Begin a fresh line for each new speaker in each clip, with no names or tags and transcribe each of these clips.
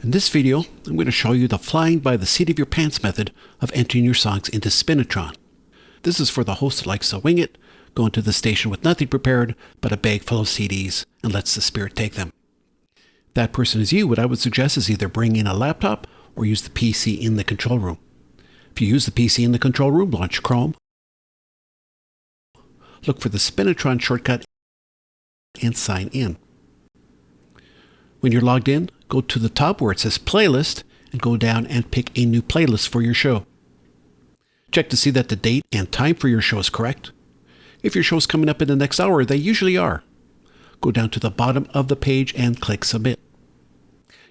In this video, I'm going to show you the flying by the seat of your pants method of entering your songs into Spinitron. This is for the host that likes to wing it, go into the station with nothing prepared but a bag full of CDs and lets the spirit take them. If that person is you, what I would suggest is either bring in a laptop or use the PC in the control room. If you use the PC in the control room, launch Chrome, look for the Spinitron shortcut and sign in. When you're logged in, go to the top where it says Playlist and go down and pick a new playlist for your show. Check to see that the date and time for your show is correct. If your show is coming up in the next hour, they usually are. Go down to the bottom of the page and click Submit.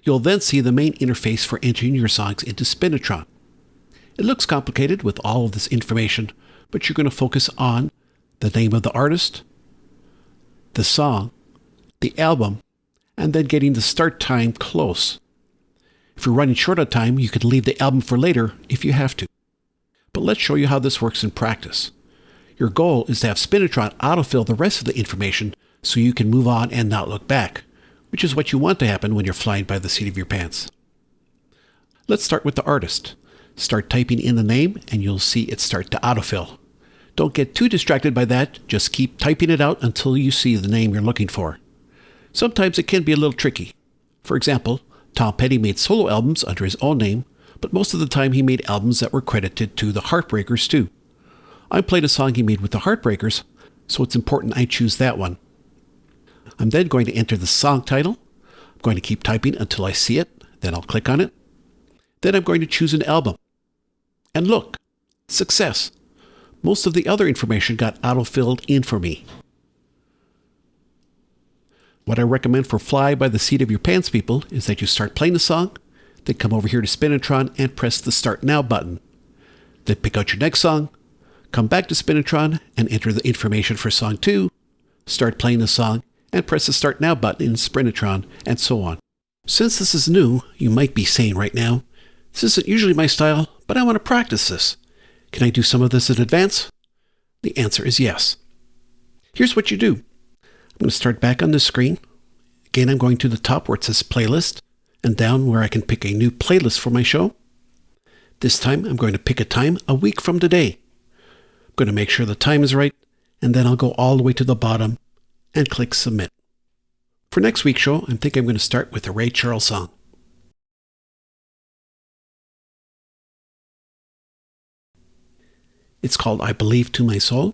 You'll then see the main interface for entering your songs into Spinitron. It looks complicated with all of this information, but you're going to focus on the name of the artist, the song, the album, and then getting the start time close. If you're running short on time, you could leave the album for later if you have to. But let's show you how this works in practice. Your goal is to have Spinitron autofill the rest of the information so you can move on and not look back, which is what you want to happen when you're flying by the seat of your pants. Let's start with the artist. Start typing in the name and you'll see it start to autofill. Don't get too distracted by that, just keep typing it out until you see the name you're looking for. Sometimes it can be a little tricky. For example, Tom Petty made solo albums under his own name, but most of the time he made albums that were credited to the Heartbreakers too. I played a song he made with the Heartbreakers, so it's important I choose that one. I'm then going to enter the song title. I'm going to keep typing until I see it, then I'll click on it. Then I'm going to choose an album. And look, success! Most of the other information got autofilled in for me. What I recommend for fly by the seat of your pants people is that you start playing the song, then come over here to Spinitron and press the Start Now button. Then pick out your next song, come back to Spinitron and enter the information for song 2, start playing the song, and press the Start Now button in Spinitron, and so on. Since this is new, you might be saying right now, this isn't usually my style, but I want to practice this. Can I do some of this in advance? The answer is yes. Here's what you do. I'm going to start back on this screen. Again, I'm going to the top where it says Playlist and down where I can pick a new playlist for my show. This time, I'm going to pick a time a week from today. I'm going to make sure the time is right, and then I'll go all the way to the bottom and click Submit. For next week's show, I think I'm going to start with a Ray Charles song. It's called I Believe to My Soul.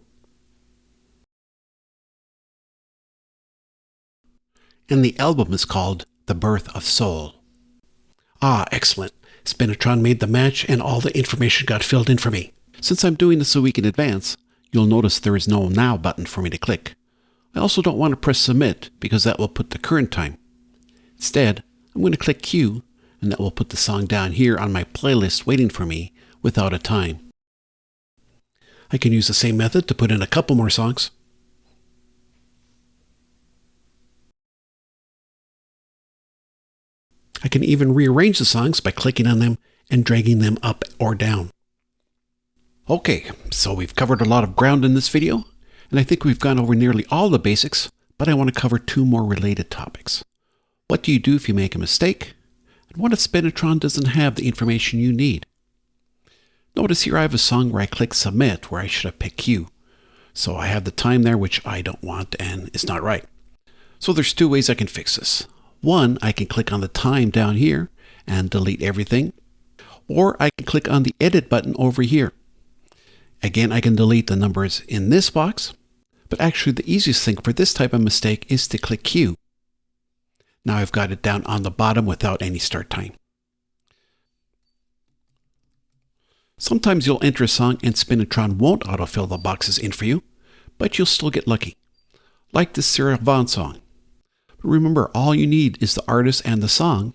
And the album is called The Birth of Soul. Ah, excellent. Spinitron made the match and all the information got filled in for me. Since I'm doing this a week in advance, you'll notice there is no Now button for me to click. I also don't want to press Submit because that will put the current time. Instead, I'm going to click Q and that will put the song down here on my playlist waiting for me without a time. I can use the same method to put in a couple more songs. I can even rearrange the songs by clicking on them and dragging them up or down. Okay, so we've covered a lot of ground in this video, and I think we've gone over nearly all the basics, but I want to cover two more related topics. What do you do if you make a mistake? And what if Spinitron doesn't have the information you need? Notice here I have a song where I click Submit where I should have picked Q. So I have the time there which I don't want and it's not right. So there's two ways I can fix this. One, I can click on the time down here and delete everything. Or I can click on the Edit button over here. Again, I can delete the numbers in this box. But actually the easiest thing for this type of mistake is to click Q. Now I've got it down on the bottom without any start time. Sometimes you'll enter a song and Spinitron won't autofill the boxes in for you, but you'll still get lucky. Like this Sarah Vaughan song. But remember, all you need is the artist and the song,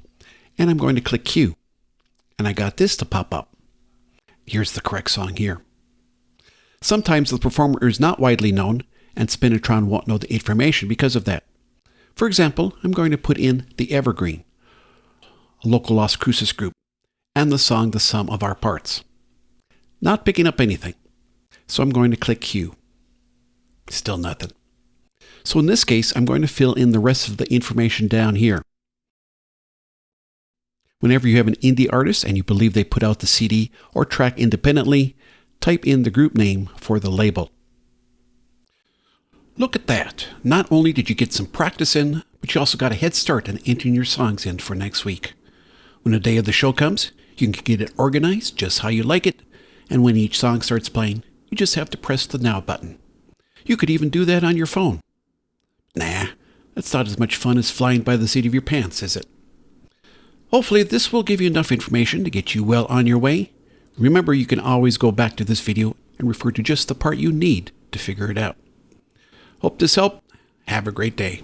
and I'm going to click Q. And I got this to pop up. Here's the correct song here. Sometimes the performer is not widely known, and Spinitron won't know the information because of that. For example, I'm going to put in The Evergreen, a local Las Cruces group, and the song The Sum of Our Parts. Not picking up anything. So I'm going to click Q. Still nothing. So in this case, I'm going to fill in the rest of the information down here. Whenever you have an indie artist and you believe they put out the CD or track independently, type in the group name for the label. Look at that. Not only did you get some practice in, but you also got a head start on entering your songs in for next week. When the day of the show comes, you can get it organized just how you like it, and when each song starts playing, you just have to press the Now button. You could even do that on your phone. Nah, that's not as much fun as flying by the seat of your pants, is it? Hopefully this will give you enough information to get you well on your way. Remember, you can always go back to this video and refer to just the part you need to figure it out. Hope this helped. Have a great day.